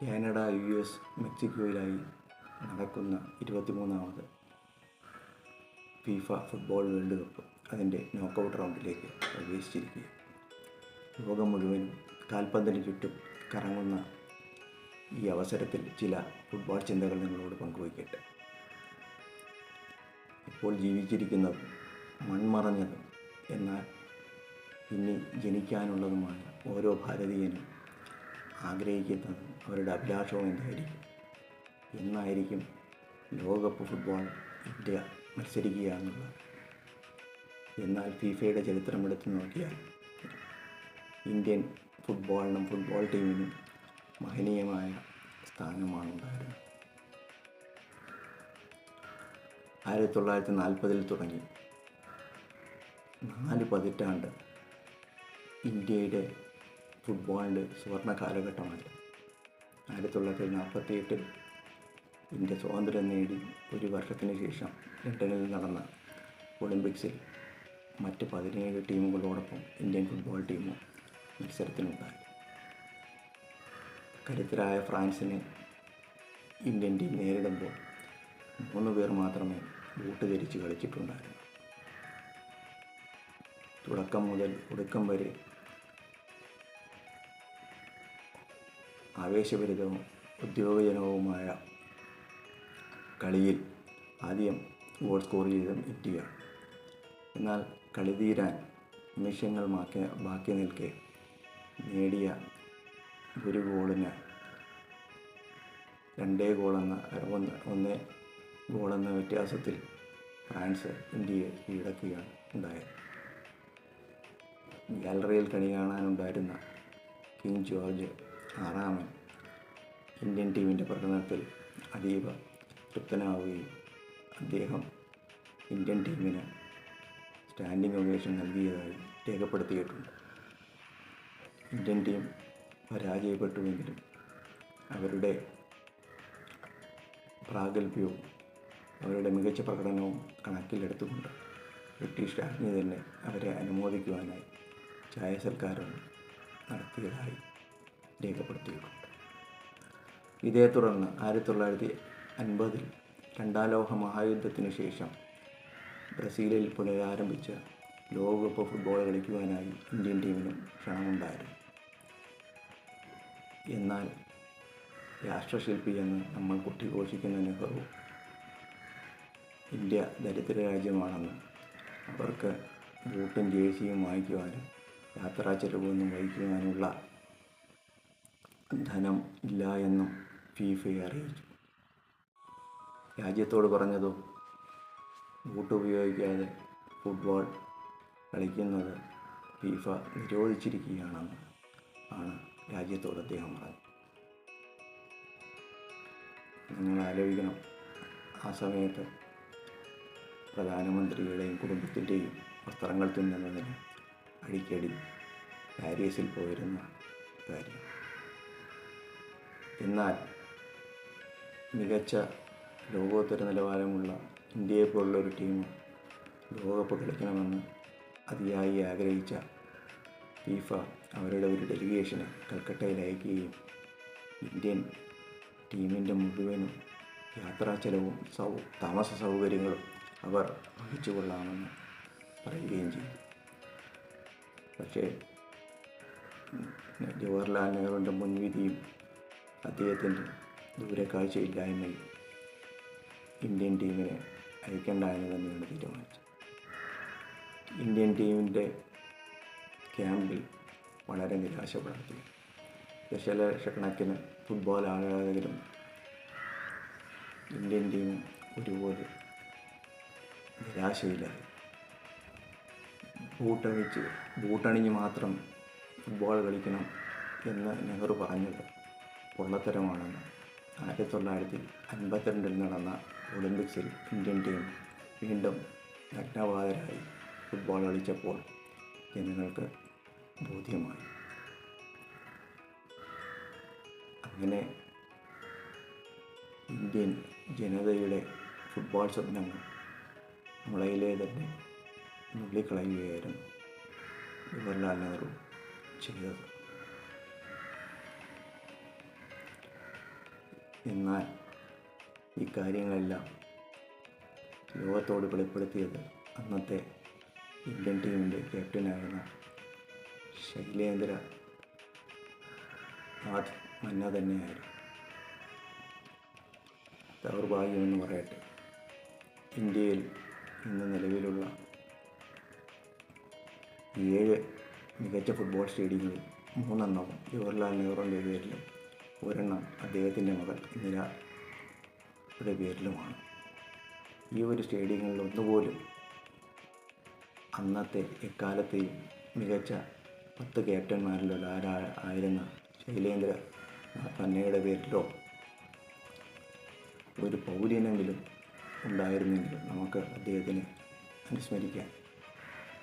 Canada, US, മെക്സിക്കോയിലായി നടക്കുന്ന 23ാമത് FIFA football world cup അതിൻ്റെ knockout റൗണ്ടിലേക്ക് പ്രവേശിച്ചിരിക്കുക. ലോകം മുഴുവനും കാൽപന്തിന് ചുറ്റും കറങ്ങുന്ന ഈ അവസരത്തിൽ ചില ഫുട്ബോൾ ചിന്തകൾ നിങ്ങളോട് പങ്കുവയ്ക്കട്ടെ. ഇപ്പോൾ ജീവിച്ചിരിക്കുന്നതും മൺമറഞ്ഞതും എന്നാൽ ഇനി ജനിക്കാനുള്ളതുമായ ഓരോ ഭാരതീയനും ആഗ്രഹിക്കുന്നതും അവരുടെ അഭിലാഷവും എന്നായിരിക്കും ലോകകപ്പ് ഫുട്ബോൾ ഇന്ത്യ മത്സരിക്കുക എന്നുള്ളത്. എന്നാൽ ഫിഫയുടെ ചരിത്രം എടുത്തു നോക്കിയാൽ ഇന്ത്യൻ ഫുട്ബോളിനും ഫുട്ബോൾ ടീമിനും മഹനീയമായ സ്ഥാനമാണ് ഉണ്ടായിരുന്നത്. 1940 തുടങ്ങി 4 പതിറ്റാണ്ട് ഇന്ത്യയുടെ ഫുട്ബോളിൻ്റെ സുവർണ കാലഘട്ടമായിരുന്നു. 1948 ഇന്ത്യ സ്വാതന്ത്ര്യം നേടി ഒരു വർഷത്തിന് ശേഷം ലണ്ടനിൽ നടന്ന ഒളിമ്പിക്സിൽ മറ്റ് 17 ടീമുകളോടൊപ്പം ഇന്ത്യൻ ഫുട്ബോൾ ടീമും മത്സരത്തിനുണ്ടായി. കരുത്തരായ ഫ്രാൻസിനെ ഇന്ത്യൻ ടീം നേരിടുമ്പോൾ 3 പേർ മാത്രമേ ബൂട്ട് ധരിച്ച് കളിച്ചിട്ടുണ്ടായിരുന്നു. തുടക്കം മുതൽ ഒടുക്കം വരെ ആവേശഭരിതവും ഉദ്യോഗജനകവുമായ കളിയിൽ ആദ്യം ഗോൾ സ്കോർ ചെയ്തത് ഇന്ത്യയാണ്. എന്നാൽ കളി തീരാൻ നിമിഷങ്ങൾ ബാക്കി നിൽക്കെ നേടിയ ഒരു ഗോളിന് 2 ഗോളെന്ന വ്യത്യാസത്തിൽ ഫ്രാൻസ് ഇന്ത്യയെ കീഴടക്കുകയാണ് ഉണ്ടായത്. ഗാലറിയിൽ കളി കാണാനുണ്ടായിരുന്ന കിങ് ജോർജ് ആറാമൻ ഇന്ത്യൻ ടീമിൻ്റെ പ്രകടനത്തിൽ അതീവ തൃപ്തനാവുകയും അദ്ദേഹം ഇന്ത്യൻ ടീമിന് സ്റ്റാൻഡിംഗ് ഒവേഷൻ നൽകിയതായി രേഖപ്പെടുത്തിയിട്ടുണ്ട്. ഇന്ത്യൻ ടീം പരാജയപ്പെട്ടുവെങ്കിലും അവരുടെ പ്രാഗൽഭ്യവും അവരുടെ മികച്ച പ്രകടനവും കണക്കിലെടുത്തുകൊണ്ട് ബ്രിട്ടീഷ് രാജ്ഞി തന്നെ അവരെ അനുമോദിക്കുവാനായി ചായസൽക്കാരം നടത്തിയതായി രേഖപ്പെടുത്തിയിട്ടുണ്ട്. ഇതേ തുടർന്ന് 1950 രണ്ടാം ലോക മഹായുദ്ധത്തിന് ശേഷം ബ്രസീലിൽ പുനരാരംഭിച്ച ലോകകപ്പ് ഫുട്ബോൾ കളിക്കുവാനായി ഇന്ത്യൻ ടീമിനും ക്ഷണമുണ്ടായിരുന്നു. എന്നാൽ രാഷ്ട്രശില്പി എന്ന് നമ്മൾ കൊട്ടിഘോഷിക്കുന്ന നെഹ്റു ഇന്ത്യ ദരിദ്ര രാജ്യമാണെന്നും അവർക്ക് ബൂട്ടും ജേഴ്സിയും വാങ്ങിക്കുവാനും യാത്രാ ചെലവൊന്നും വഹിക്കുവാനുള്ള ധനം ഇല്ല എന്നും ഫിഫയെ അറിയിച്ചു. രാജ്യത്തോട് പറഞ്ഞതോ ബൂട്ട് ഉപയോഗിക്കാതെ ഫുട്ബോൾ കളിക്കുന്നത് ഫിഫ നിരോധിച്ചിരിക്കുകയാണെന്ന് ആണ് രാജ്യത്തോട് അദ്ദേഹം പറഞ്ഞത്. നിങ്ങൾ ആലോചിക്കണം, ആ സമയത്ത് പ്രധാനമന്ത്രിയുടെയും കുടുംബത്തിൻ്റെയും വസ്ത്രങ്ങൾ തുന്നുന്നതിന് അടിക്കടി പാരീസിൽ പോയിരുന്ന കാര്യം. എന്നാൽ മികച്ച ലോകോത്തര നിലവാരമുള്ള ഇന്ത്യയെപ്പോലുള്ളൊരു ടീം ലോകകപ്പ് കളിക്കണമെന്ന് അതിയായി ആഗ്രഹിച്ച ഫിഫ അവരുടെ ഒരു ഡെലിഗേഷനെ കൽക്കട്ടയിൽ അയക്കുകയും ഇന്ത്യൻ ടീമിൻ്റെ മുഴുവനും യാത്രാ ചെലവും താമസ സൗകര്യങ്ങളും അവർ വഹിച്ചുകൊള്ളാമെന്ന് പറയുകയും ചെയ്തു. പക്ഷേ ജവഹർലാൽ നെഹ്റുവിൻ്റെ മുൻവിധിയും അദ്ദേഹത്തിൻ്റെ ദൂരക്കാഴ്ചയില്ലായ്മയും ഇന്ത്യൻ ടീമിനെ അയക്കേണ്ട എന്ന് തന്നെയാണ് തീരുമാനിച്ചത്. ഇന്ത്യൻ ടീമിൻ്റെ ക്യാമ്പിൽ വളരെ നിരാശപ്പെടുത്തി. ദശലക്ഷക്കണക്കിന് ഫുട്ബോൾ ആരാധകരും ഇന്ത്യൻ ടീം ഒരുപോലെ നിരാശയിലായി. ബൂട്ടണിഞ്ഞ് മാത്രം ഫുട്ബോൾ കളിക്കണം എന്ന് നെഹ്റു പറഞ്ഞത് പൊള്ളത്തരമാണെന്ന് 1952 നടന്ന ഒളിമ്പിക്സിൽ ഇന്ത്യൻ ടീം വീണ്ടും നഗ്നപാതരായി ഫുട്ബോൾ കളിച്ചപ്പോൾ ജനങ്ങൾക്ക് ബോധ്യമായി. അങ്ങനെ ഇന്ത്യൻ ജനതയുടെ ഫുട്ബോൾ സ്വപ്നങ്ങൾ മുളയിലെ തന്നെ നുള്ളിക്കളയുകയായിരുന്നു ജവഹർലാൽ നെഹ്റു ചെയ്തത്. എന്നാൽ ഈ കാര്യങ്ങളെല്ലാം ലോകത്തോട് വെളിപ്പെടുത്തിയത് അന്നത്തെ ഇന്ത്യൻ ടീമിൻ്റെ ക്യാപ്റ്റനായിരുന്ന ശൈലേന്ദ്ര നാഥ് മന്ന തന്നെയായിരുന്നു. ദൗർഭാഗ്യമെന്ന് പറയട്ടെ, ഇന്ത്യയിൽ ഇന്ന് നിലവിലുള്ള 7 മികച്ച ഫുട്ബോൾ സ്റ്റേഡിയങ്ങളിൽ 3 ജവഹർലാൽ നെഹ്റുവിൻ്റെ പേരിലും 1 അദ്ദേഹത്തിൻ്റെ മകൾ ഇന്ദിരയുടെ പേരിലുമാണ്. ഈ ഒരു സ്റ്റേഡിയങ്ങളിൽ ഒന്നുപോലും അന്നത്തെ എക്കാലത്തെയും മികച്ച 10 ക്യാപ്റ്റന്മാരിൽ ആയിരുന്ന ശൈലേന്ദ്ര മന്നയുടെ പേരിലോ ഒരു പൗര്യനെങ്കിലും ഉണ്ടായിരുന്നെങ്കിൽ നമുക്ക് അദ്ദേഹത്തിനെ അനുസ്മരിക്കാൻ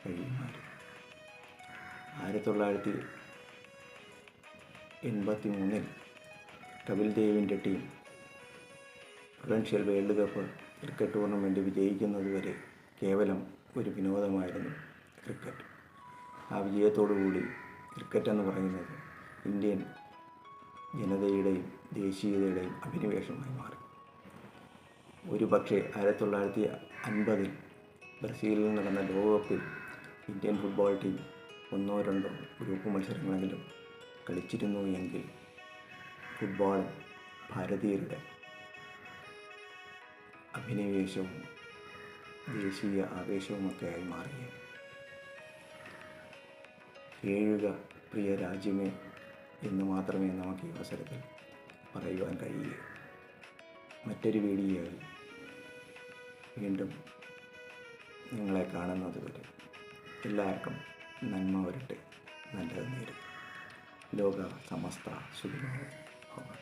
കഴിയുമായിരുന്നു. 1983 കപിൽ ദേവിൻ്റെ team prudential world cup cricket tournament വിജയിക്കുന്നതുവരെ കേവലം ഒരു വിനോദമായിരുന്നു ക്രിക്കറ്റ്. ആ വിജയത്തോടുകൂടി ക്രിക്കറ്റ് എന്ന് പറയുന്നത് ഇന്ത്യൻ ജനതയുടെയും ദേശീയതയുടെയും അഭിനിവേശമായി മാറി. ഒരു പക്ഷേ 1950 ബ്രസീലിൽ നടന്ന ലോകകപ്പിൽ ഇന്ത്യൻ ഫുട്ബോൾ ടീം 1-2 ഗ്രൂപ്പ് മത്സരങ്ങളെങ്കിലും കളിച്ചിരുന്നു എങ്കിൽ ഫുട്ബോളും ഭാരതീയരുടെ അഭിനിവേശവും ദേശീയ ആവേശവുമൊക്കെയായി മാറുകയാണ്. കേഴുക പ്രിയ രാജ്യമേ എന്ന് മാത്രമേ നമുക്ക് ഈ അവസരത്തിൽ പറയുവാൻ കഴിയുകയുള്ളൂ. മറ്റൊരു വീഡിയോയിൽ വീണ്ടും നിങ്ങളെ കാണുന്നത് വരെ എല്ലാവർക്കും നന്മ വരട്ടെ, നല്ലത് നേരും. ലോക സമസ്ത സുഖിനോ ഭവന്തു.